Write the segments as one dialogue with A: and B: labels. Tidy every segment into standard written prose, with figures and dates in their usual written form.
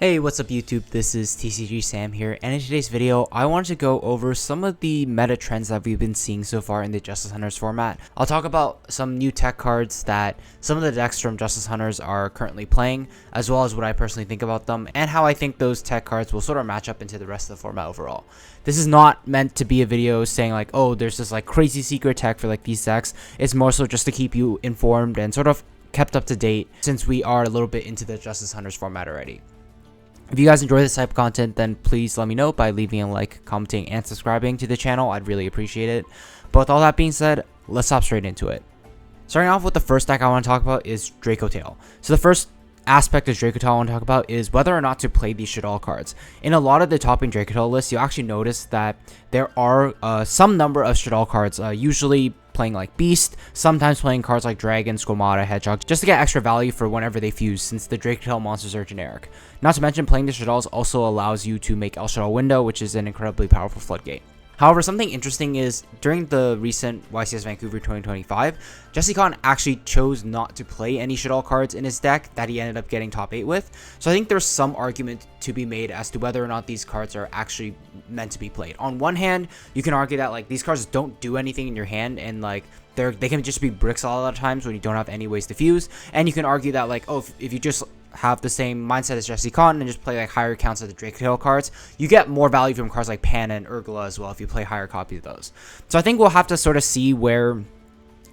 A: Hey, what's up YouTube? This is Tcg Sam here, and in today's video, I wanted to go over some of the meta trends that we've been seeing so far in the Justice Hunters format. I'll talk about some new tech cards that some of the decks from Justice Hunters are currently playing, as well as what I personally think about them, and how I think those tech cards will sort of match up into the rest of the format overall. This is not meant to be a video saying like, oh, there's this like crazy secret tech for like these decks. It's more so just to keep you informed and sort of kept up to date since we are a little bit into the Justice Hunters format already. If you guys enjoy this type of content, then please let me know by leaving a like, commenting, and subscribing to the channel. I'd really appreciate it. But with all that being said, let's hop straight into it. Starting off with the first deck I want to talk about is Dracotail. So the first aspect of Dracotail I want to talk about is whether or not to play these should all cards. In a lot of the topping Dracotail lists, you actually notice that there are some number of should all cards, usually playing like Beast, sometimes playing cards like Dragon, Squamata, Hedgehog, just to get extra value for whenever they fuse, since the Dracotail monsters are generic. Not to mention, playing the Shadalls also allows you to make El Shadal Window, which is an incredibly powerful floodgate. However, something interesting is, during the recent YCS Vancouver 2025, Jesse Khan actually chose not to play any Shadal cards in his deck that he ended up getting top 8 with. So I think there's some argument to be made as to whether or not these cards are actually meant to be played. On one hand, you can argue that like these cards don't do anything in your hand, and like they can just be bricks a lot of times when you don't have any ways to fuse. And you can argue that like, oh, if you just have the same mindset as Jesse Khan and just play like higher counts of the Dracotail cards, you get more value from cards like Pan and Urgla as well if you play higher copies of those. So I think we'll have to sort of see where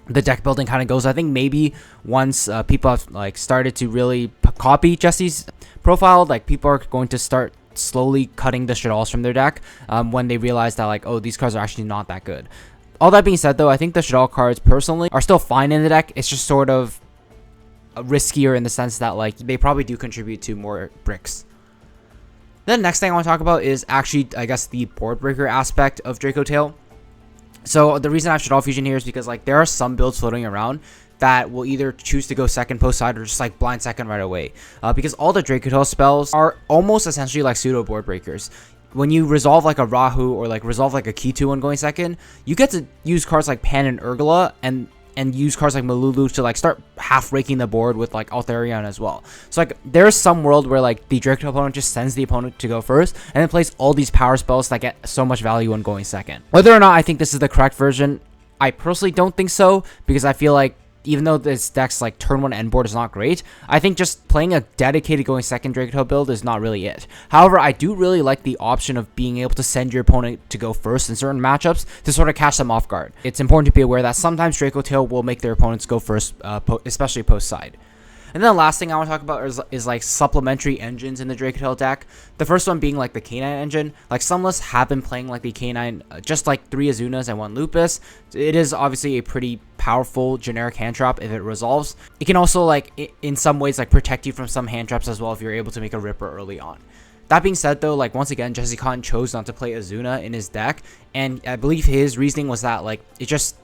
A: the deck building kind of goes. I think maybe once people have like started to really copy Jesse's profile, like people are going to start slowly cutting the Shadalls from their deck when they realize that like, oh, these cards are actually not that good. All that being said though, I think the Shadal cards personally are still fine in the deck. It's just sort of riskier in the sense that like they probably do contribute to more bricks. Then the next thing I want to talk about is actually, I guess, the board breaker aspect of Dracotail. So the reason I have Shadal Fusion here is because like there are some builds floating around that will either choose to go second post side or just like blind second right away, because all the Dracotail spells are almost essentially like pseudo board breakers. When you resolve like a Rahu or like resolve like a Kitu when going second, you get to use cards like Pan and Urgla and use cards like Malulu to like start half raking the board with like Altharion as well. So like there's some world where like the Dracotail opponent just sends the opponent to go first and then plays all these power spells that get so much value when going second. Whether or not I think this is the correct version, I personally don't think so, because I feel like even though this deck's like turn 1 end board is not great, I think just playing a dedicated going second Dracotail build is not really it. However, I do really like the option of being able to send your opponent to go first in certain matchups to sort of catch them off guard. It's important to be aware that sometimes Dracotail will make their opponents go first, especially post side. And then the last thing I want to talk about is like supplementary engines in the Dracotail deck. The first one being like the K9 engine. Like some lists have been playing like the K9, just like 3 Azunas and 1 Lupus. It is obviously a pretty powerful generic hand trap if it resolves. It can also like in some ways like protect you from some hand traps as well if you're able to make a Ripper early on. That being said though, like once again, Jesse Khan chose not to play Azuna in his deck, and I believe his reasoning was that like it just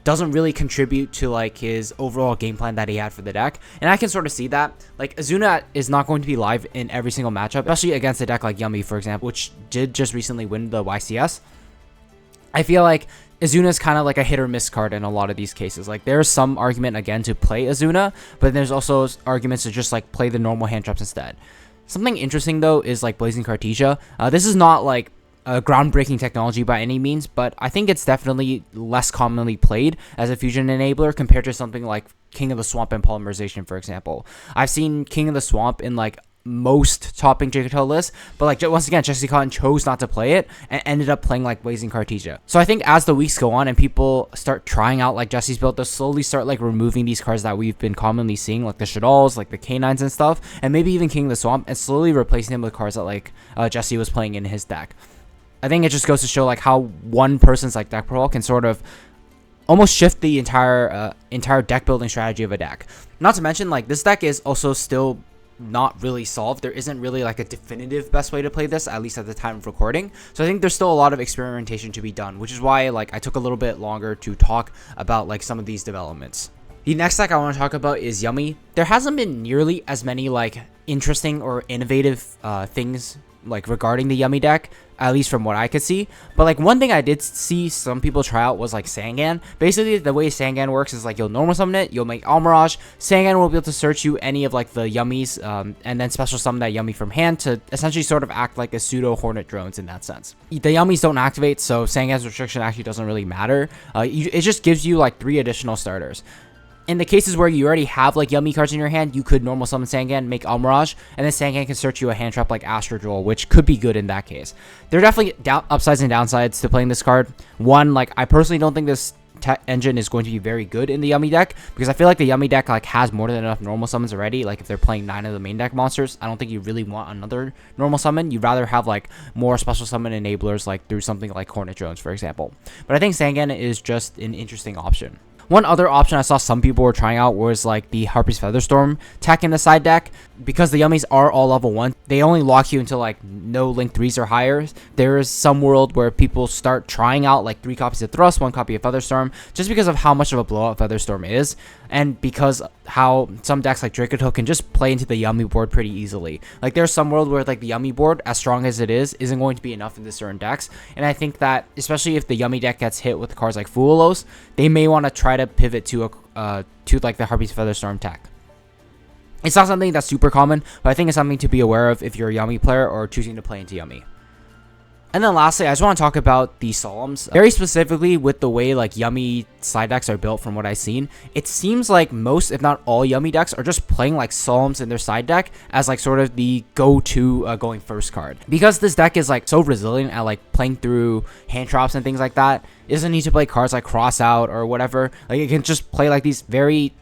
A: doesn't really contribute to like his overall game plan that he had for the deck. And I can sort of see that. Like Azuna is not going to be live in every single matchup, especially against a deck like Yummy, for example, which did just recently win the YCS. I feel like Azuna is kind of like a hit or miss card in a lot of these cases. Like there's some argument again to play Azuna, but there's also arguments to just like play the normal hand traps instead. Something interesting though is like Blazing Cartesia. This is not like a groundbreaking technology by any means, but I think it's definitely less commonly played as a fusion enabler compared to something like King of the Swamp and Polymerization, for example. I've seen King of the Swamp in like most topping Dracotail lists, but like once again, Jesse Khan chose not to play it and ended up playing like Blazing Cartesia. So I think as the weeks go on and people start trying out like Jesse's build, they'll slowly start like removing these cards that we've been commonly seeing, like the Shadalls, like the K9s and stuff, and maybe even King of the Swamp, and slowly replacing them with cards that like Jesse was playing in his deck. I think it just goes to show like how one person's like deck profile can sort of almost shift the entire deck building strategy of a deck. Not to mention like this deck is also still not really solved. There isn't really like a definitive best way to play this, at least at the time of recording. So I think there's still a lot of experimentation to be done, which is why like I took a little bit longer to talk about like some of these developments. The next deck I want to talk about is Yummy. There hasn't been nearly as many like interesting or innovative things like regarding the Yummy deck, at least from what I could see. But like one thing I did see some people try out was like Sangan. Basically, the way Sangan works is like you'll normal summon it, you'll make Almirage. Sangan will be able to search you any of like the Yummies, and then special summon that Yummy from hand to essentially sort of act like a pseudo Hornet drones in that sense. The Yummies don't activate, so Sangan's restriction actually doesn't really matter. It just gives you like 3 additional starters. In the cases where you already have like Yummy cards in your hand, you could normal summon Sangan, make Almirage, and then Sangan can search you a hand trap like Astro Jewel, which could be good in that case. There are definitely upsides and downsides to playing this card. One, like I personally don't think this engine is going to be very good in the Yummy deck, because I feel like the Yummy deck like has more than enough normal summons already. Like if they're playing 9 of the main deck monsters, I don't think you really want another normal summon. You'd rather have like more special summon enablers, like through something like Hornet Drones, for example. But I think Sangan is just an interesting option. One other option I saw some people were trying out was like the Harpy's Featherstorm tech in the side deck. Because the Yummies are all level 1, they only lock you until like no link 3s or higher. There is some world where people start trying out like 3 copies of Thrust, 1 copy of Featherstorm, just because of how much of a blowout Featherstorm is, and because how some decks like Dracotail can just play into the Yummy board pretty easily. Like there's some world where like the Yummy board, as strong as it is, isn't going to be enough into certain decks, and I think that especially if the Yummy deck gets hit with cards like Fuelos, they may want to try to pivot to like the Harpy's Featherstorm tech. It's not something that's super common, but I think it's something to be aware of if you're a Yummy player or choosing to play into Yummy. And then lastly, I just want to talk about the Solemns. Very specifically with the way like Yummy side decks are built from what I've seen. It seems like most, if not all, Yummy decks are just playing like Solemns in their side deck as like sort of the go-to going first card. Because this deck is like so resilient at like playing through hand traps and things like that, it doesn't need to play cards like Cross Out or whatever. Like it can just play like these very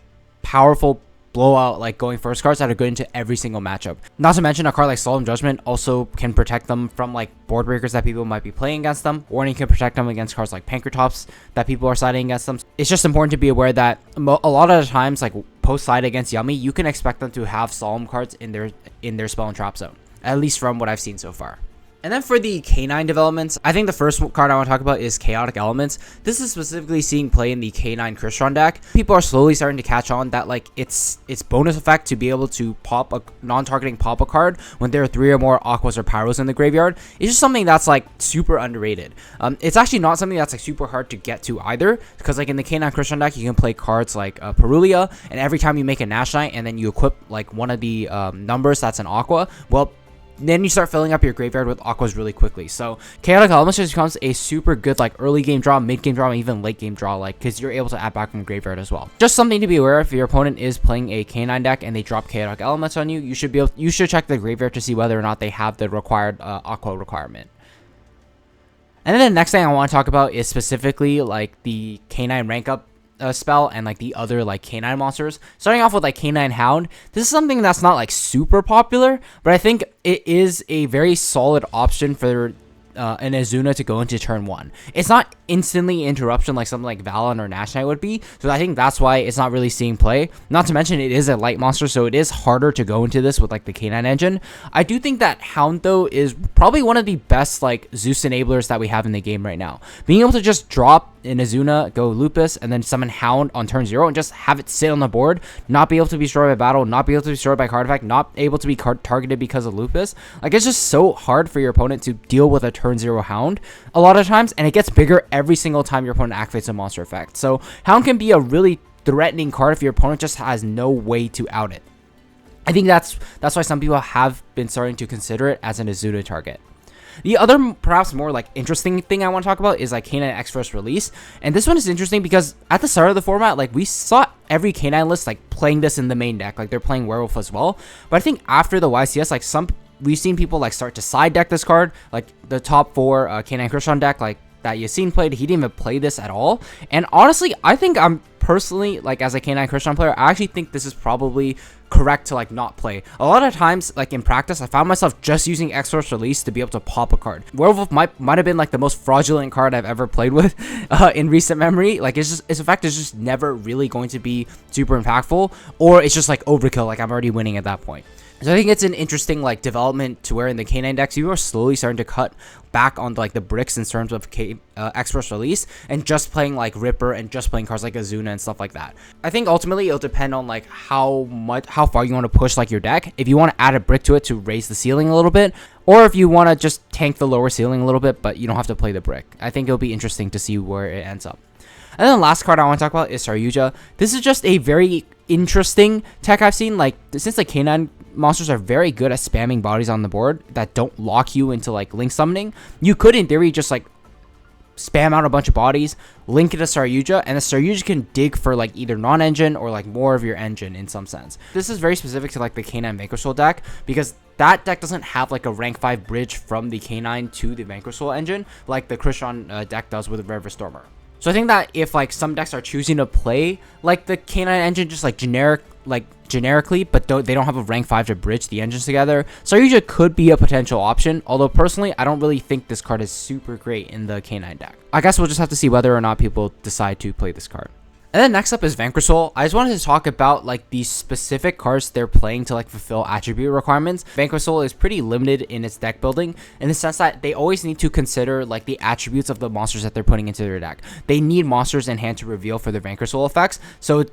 A: powerful blowout like going first cards that are good into every single matchup. Not to mention a card like Solemn Judgment also can protect them from like board breakers that people might be playing against them. Warning can protect them against cards like Pankratops that people are siding against them. It's just important to be aware that a lot of the times, like post side against Yummy, you can expect them to have Solemn cards in their spell and trap zone, at least from what I've seen so far. And then for the K9 developments, I think the first card I want to talk about is Chaotic Elements. This is specifically seeing play in the K9 Crystron deck. People are slowly starting to catch on that like it's bonus effect to be able to pop a non-targeting pop a card when there are 3 or more Aquas or Pyros in the graveyard. It's just something that's like super underrated. It's actually not something that's like super hard to get to either, because like in the K9 Crystron deck, you can play cards like Perulia, and every time you make a Nash Knight and then you equip like one of the numbers that's an Aqua, well, then you start filling up your graveyard with Aquas really quickly. So Chaotic Elements just becomes a super good like early game draw, mid game draw, and even late game draw, like because you're able to add back from graveyard as well. Just something to be aware of. If your opponent is playing a K9 deck and they drop Chaotic Elements on you, you should check the graveyard to see whether or not they have the required Aqua requirement. And then the next thing I want to talk about is specifically like the K9 rank up spell and like the other like K9 monsters. Starting off with like K9 Hound, this is something that's not like super popular, but I think it is a very solid option for an Azuna to go into turn 1. It's not instantly interruption like something like Valen or Nash Knight would be, so I think that's why it's not really seeing play. Not to mention it is a light monster, so it is harder to go into this with like the K9 engine. I do think that Hound though is probably one of the best like Zeus enablers that we have in the game right now. Being able to just drop in Azuna, go Lupus, and then summon Hound on turn 0 and just have it sit on the board, not be able to be destroyed by battle, not be able to be destroyed by card effect, not able to be targeted because of Lupus. Like it's just so hard for your opponent to deal with a turn 0 Hound a lot of times, and it gets bigger every single time your opponent activates a monster effect. So Hound can be a really threatening card if your opponent just has no way to out it. I think that's why some people have been starting to consider it as an Azuna target. The other perhaps more like interesting thing I want to talk about is like K9 X first release, and this one is interesting because at the start of the format, like we saw every K9 list like playing this in the main deck, like they're playing Werewolf as well. But I think after the YCS, like we've seen people like start to side deck this card, like the top 4 K9 Crystron deck like that Yassine played, he didn't even play this at all. And honestly, I think I'm personally, like as a K9 Crystron player, I actually think this is probably correct to like not play. A lot of times, like in practice, I found myself just using X-Force Release to be able to pop a card. Werewolf might have been like the most fraudulent card I've ever played with in recent memory. Like its effect is just never really going to be super impactful, or it's just like overkill, like I'm already winning at that point. So I think it's an interesting like development to where in the K9 decks you are slowly starting to cut back on like the bricks in terms of Express release and just playing like Ripper and just playing cards like Azuna and stuff like that. I think ultimately it'll depend on like how far you want to push like your deck. If you want to add a brick to it to raise the ceiling a little bit, or if you want to just tank the lower ceiling a little bit, but you don't have to play the brick. I think it'll be interesting to see where it ends up. And then the last card I want to talk about is Yugioh. This is just a very interesting tech I've seen. Like, since the K9 monsters are very good at spamming bodies on the board that don't lock you into like link summoning, you could in theory just like spam out a bunch of bodies, link it to Yugioh, and the Yugioh can dig for like either non-engine or like more of your engine in some sense. This is very specific to like the K9 Vanquish Soul deck because that deck doesn't have like a rank 5 bridge from the K9 to the Vanquish Soul engine like the Krishan deck does with the River Stormer. So I think that if like some decks are choosing to play like the K9 engine just like generically, but they don't have a rank 5 to bridge the engines together, Yugioh could be a potential option. Although personally, I don't really think this card is super great in the K9 deck. I guess we'll just have to see whether or not people decide to play this card. And then next up is Vanquish Soul. I just wanted to talk about like the specific cards they're playing to like fulfill attribute requirements. Vanquish Soul is pretty limited in its deck building in the sense that they always need to consider like the attributes of the monsters that they're putting into their deck. They need monsters in hand to reveal for their Vanquish Soul effects. So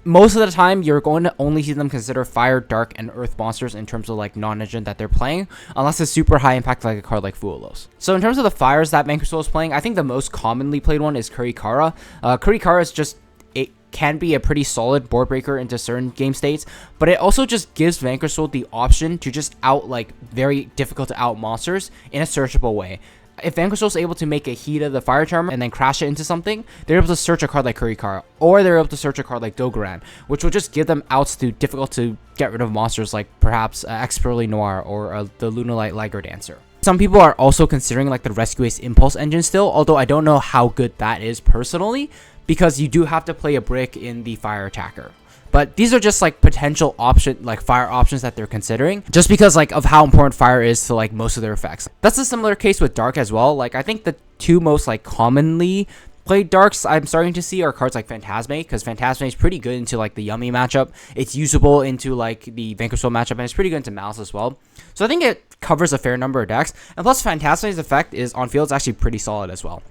A: most of the time, you're going to only see them consider fire, dark, and earth monsters in terms of like non-engine that they're playing, unless it's super high impact like a card like Fuelos. So in terms of the fires that Vanquish Soul is playing, I think the most commonly played one is Kurikara. Kurikara is just, it can be a pretty solid board breaker into certain game states, but it also just gives Vanquish Soul the option to just out like very difficult to out monsters in a searchable way. If Vanquish Soul is able to make a Hida the Fire Charmer and then crash it into something, they're able to search a card like Kurikara, or they're able to search a card like Dogoran, which will just give them outs to difficult to get rid of monsters like perhaps Expertly Noir or the Lunalight Liger Dancer. Some people are also considering like the Rescue Ace Impulse engine still, although I don't know how good that is personally, because you do have to play a brick in the Fire Attacker. But these are just like potential fire options that they're considering, just because like of how important fire is to like most of their effects. That's a similar case with dark as well. Like I think the two most like commonly played darks I'm starting to see are cards like Phantasme, because Phantasme is pretty good into like the Yummy matchup. It's usable into like the Vanquish Soul matchup, and it's pretty good into Malice as well. So I think it covers a fair number of decks, and plus Phantasme's effect is on field is actually pretty solid as well.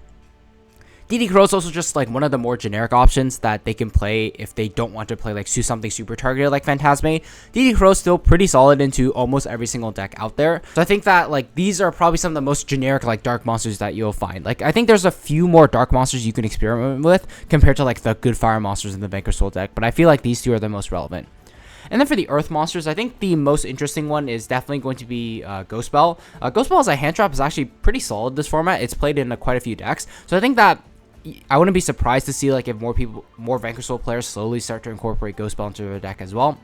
A: DD Crow is also just like one of the more generic options that they can play if they don't want to play like something super targeted like Phantasme. DD Crow is still pretty solid into almost every single deck out there. So I think that like these are probably some of the most generic like dark monsters that you'll find. Like I think there's a few more dark monsters you can experiment with compared to like the good fire monsters in the Vanquish Soul deck, but I feel like these two are the most relevant. And then for the Earth monsters, I think the most interesting one is definitely going to be Ghost Bell. Ghost Bell as a hand trap is actually pretty solid this format. It's played in quite a few decks. So I think that I wouldn't be surprised to see like if more Vanquish Soul players slowly start to incorporate Ghost Bell into their deck as well.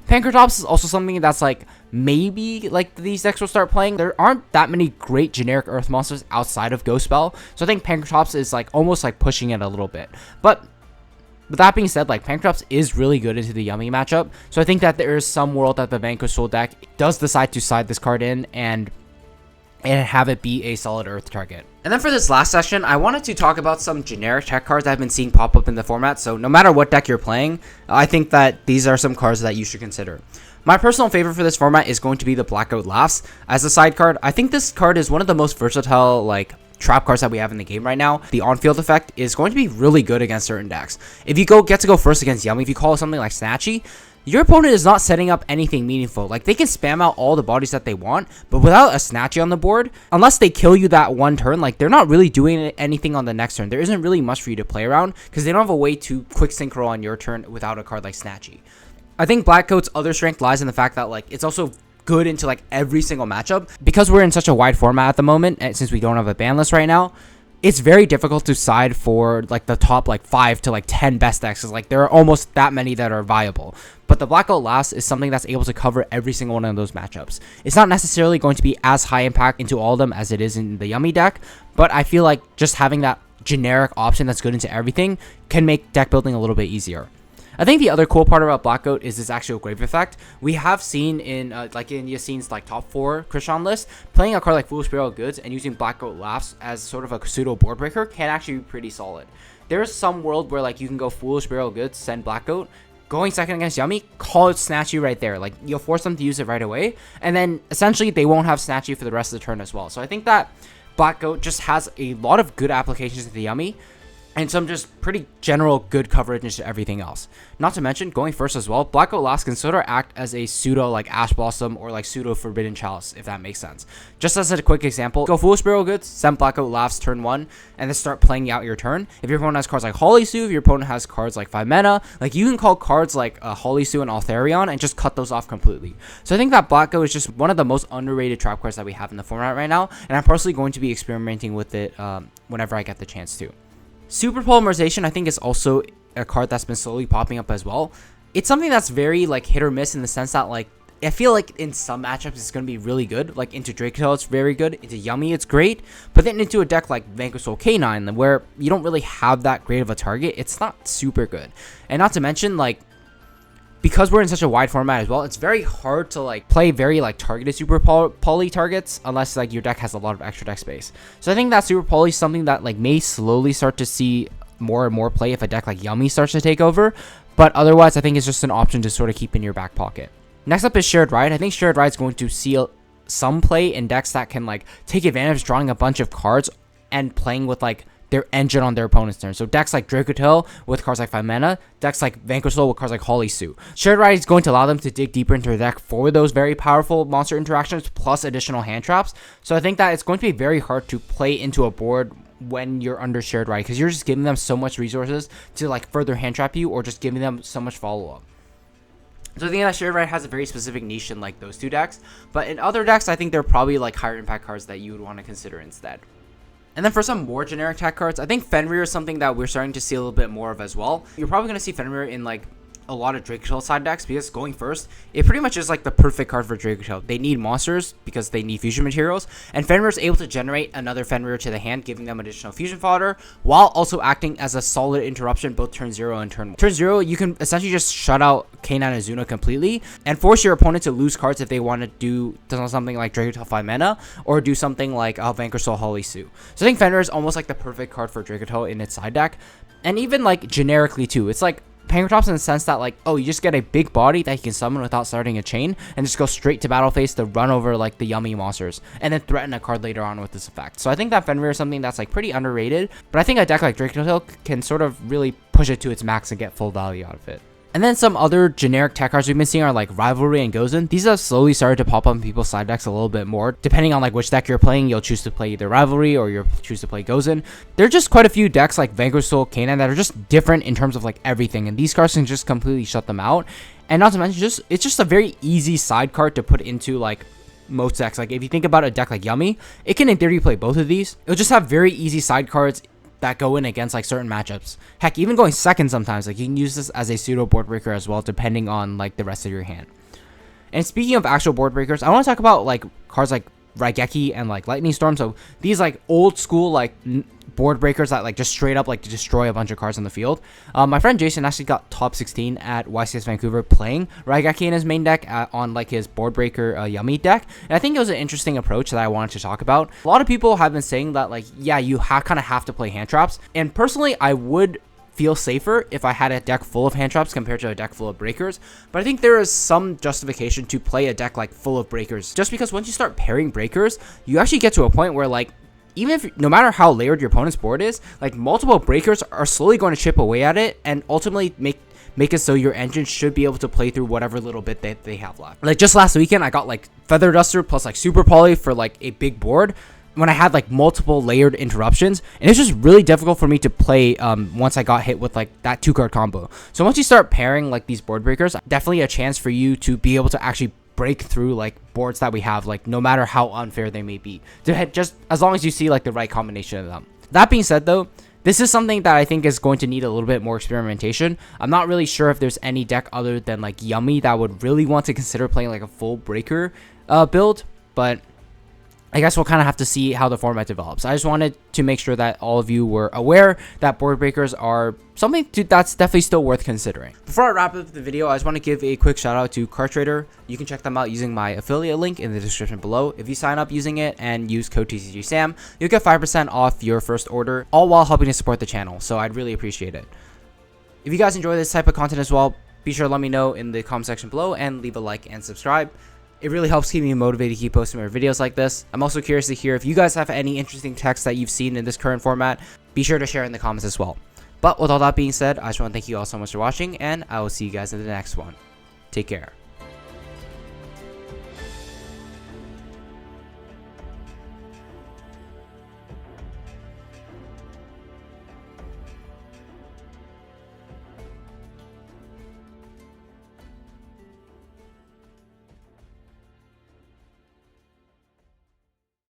A: Pancratops is also something that's like maybe like these decks will start playing. There aren't that many great generic Earth monsters outside of Ghost Bell, so I think Pancratops is like almost like pushing it a little bit. But with that being said, like Pancratops is really good into the Yummy matchup, so I think that there is some world that the Vanquish Soul deck does decide to side this card in and have it be a solid Earth target. And then for this last session, I wanted to talk about some generic tech cards I've been seeing pop up in the format. So no matter what deck you're playing, I think that these are some cards that you should consider. My personal favorite for this format is going to be the Blackout Laughs. As a side card, I think this card is one of the most versatile like trap cards that we have in the game right now. The on-field effect is going to be really good against certain decks. If you get to go first against Yummy, if you call something like Snatchy, your opponent is not setting up anything meaningful. Like, they can spam out all the bodies that they want, but without a Snatchy on the board, unless they kill you that one turn, like, they're not really doing anything on the next turn. There isn't really much for you to play around, because they don't have a way to quick synchro on your turn without a card like Snatchy. I think Blackcoat's other strength lies in the fact that, like, it's also good into, like, every single matchup. Because we're in such a wide format at the moment, and since we don't have a ban list right now, it's very difficult to side for like the top like 5 to like 10 best decks, because like there are almost that many that are viable. But the Blackout Last is something that's able to cover every single one of those matchups. It's not necessarily going to be as high impact into all of them as it is in the Yummy deck, but I feel like just having that generic option that's good into everything can make deck building a little bit easier. I think the other cool part about Blackout is this actual grave effect. We have seen in Yassine's like top 4 Krishan list, playing a card like Foolish Burial Goods and using Blackout Laughs as sort of a pseudo board breaker can actually be pretty solid. There is some world where like you can go Foolish Burial Goods, send Blackout, going second against Yummy, call it Snatch You right there. Like, you'll force them to use it right away, and then essentially they won't have Snatch You for the rest of the turn as well. So I think that Black Goat just has a lot of good applications to the Yummy, and some just pretty general good coverage into everything else. Not to mention, going first as well, Black Goat Last can sort of act as a pseudo like Ash Blossom or like pseudo Forbidden Chalice, if that makes sense. Just as a quick example, go Foolish Burial Goods, send Black Goat Last turn 1, and then start playing out your turn. If your opponent has cards like Holy Sue, if your opponent has cards like 5 mana, like you can call cards like Holy Sue and Altharion and just cut those off completely. So I think that Black Goat is just one of the most underrated trap cards that we have in the format right now, and I'm personally going to be experimenting with it whenever I get the chance to. Super Polymerization, I think, is also a card that's been slowly popping up as well. It's something that's very like hit or miss in the sense that like I feel like in some matchups it's going to be really good. Like into Dracotail it's very good, into Yummy it's great, but then into a deck like Vanquish K9 where you don't really have that great of a target, it's not super good. And not to mention, like, because we're in such a wide format as well, it's very hard to like play very like targeted super poly targets unless like your deck has a lot of extra deck space. So I think that super poly is something that like may slowly start to see more and more play if a deck like Yummy starts to take over, but otherwise I think it's just an option to sort of keep in your back pocket. Next up is Shared Ride. I think Shared Ride is going to see some play in decks that can like take advantage of drawing a bunch of cards and playing with like their engine on their opponent's turn. So decks like Dracotail with cards like 5 mana, decks like Vanquish with cards like Holy Sue. Shared Ride is going to allow them to dig deeper into their deck for those very powerful monster interactions plus additional hand traps. So I think that it's going to be very hard to play into a board when you're under Shared Ride because you're just giving them so much resources to like further hand trap you or just giving them so much follow-up. So I think that Shared Ride has a very specific niche in like those two decks, but in other decks I think they're probably like higher impact cards that you would want to consider instead. And then for some more generic tech cards, I think Fenrir is something that we're starting to see a little bit more of as well. You're probably going to see Fenrir in like a lot of Dracotail side decks because going first, it pretty much is like the perfect card for Dracotail. They need monsters because they need fusion materials, and Fenrir is able to generate another Fenrir to the hand, giving them additional fusion fodder, while also acting as a solid interruption both turn 0 and turn 1. Turn 0, you can essentially just shut out K9 and Azuna completely, and force your opponent to lose cards if they want to do something like Dracotail 5 mana, or do something like Vanquish Holy Sue. So I think Fenrir is almost like the perfect card for Dracotail in its side deck, and even like generically too. It's like Pankratops in the sense that like, oh, you just get a big body that you can summon without starting a chain and just go straight to battle phase to run over like the Yummy monsters and then threaten a card later on with this effect. So I think that Fenrir is something that's like pretty underrated, but I think a deck like Dracotail can sort of really push it to its max and get full value out of it. And then some other generic tech cards we've been seeing are like Rivalry and Gozen. These have slowly started to pop up in people's side decks a little bit more. Depending on like which deck you're playing, you'll choose to play either Rivalry or you'll choose to play Gozen. There are just quite a few decks like Vanquish K9 that are just different in terms of like everything, and these cards can just completely shut them out. And not to mention, it's just a very easy side card to put into like most decks. Like if you think about a deck like Yummy, it can in theory play both of these. It'll just have very easy side cards that go in against like certain matchups. Heck, even going second sometimes, like you can use this as a pseudo board breaker as well, depending on like the rest of your hand. And speaking of actual board breakers, I want to talk about like cards like Raigeki and like Lightning Storm. So these like old school like board breakers that like just straight up like destroy a bunch of cards on the field. My friend Jason actually got top 16 at YCS Vancouver playing Raigeki in his main deck on like his board breaker Yummy deck, and I think it was an interesting approach that I wanted to talk about. A lot of people have been saying that like, yeah, you kind of have to play hand traps, and personally I would feel safer if I had a deck full of hand traps compared to a deck full of breakers, but I think there is some justification to play a deck like full of breakers, just because once you start pairing breakers, you actually get to a point where like, even if no matter how layered your opponent's board is, like multiple breakers are slowly going to chip away at it and ultimately make it so your engine should be able to play through whatever little bit that they have left. Like just last weekend, I got like Feather Duster plus like Super Poly for like a big board when I had like multiple layered interruptions, and it's just really difficult for me to play once I got hit with like that 2-card combo. So once you start pairing like these board breakers, definitely a chance for you to be able to actually break through like boards that we have, like no matter how unfair they may be, just as long as you see like the right combination of them. That being said though, this is something that I think is going to need a little bit more experimentation. I'm not really sure if there's any deck other than like Yummy that would really want to consider playing like a full breaker build, but I guess we'll kind of have to see how the format develops. I just wanted to make sure that all of you were aware that board breakers are something that's definitely still worth considering. Before I wrap up the video, I just want to give a quick shout out to CardTrader. You can check them out using my affiliate link in the description below. If you sign up using it and use code Tcg Sam, you'll get 5% off your first order, all while helping to support the channel. So I'd really appreciate it. If you guys enjoy this type of content as well, be sure to let me know in the comment section below and leave a like and subscribe. It really helps keep me motivated to keep posting more videos like this. I'm also curious to hear if you guys have any interesting text that you've seen in this current format. Be sure to share in the comments as well. But with all that being said, I just want to thank you all so much for watching, and I will see you guys in the next one. Take care.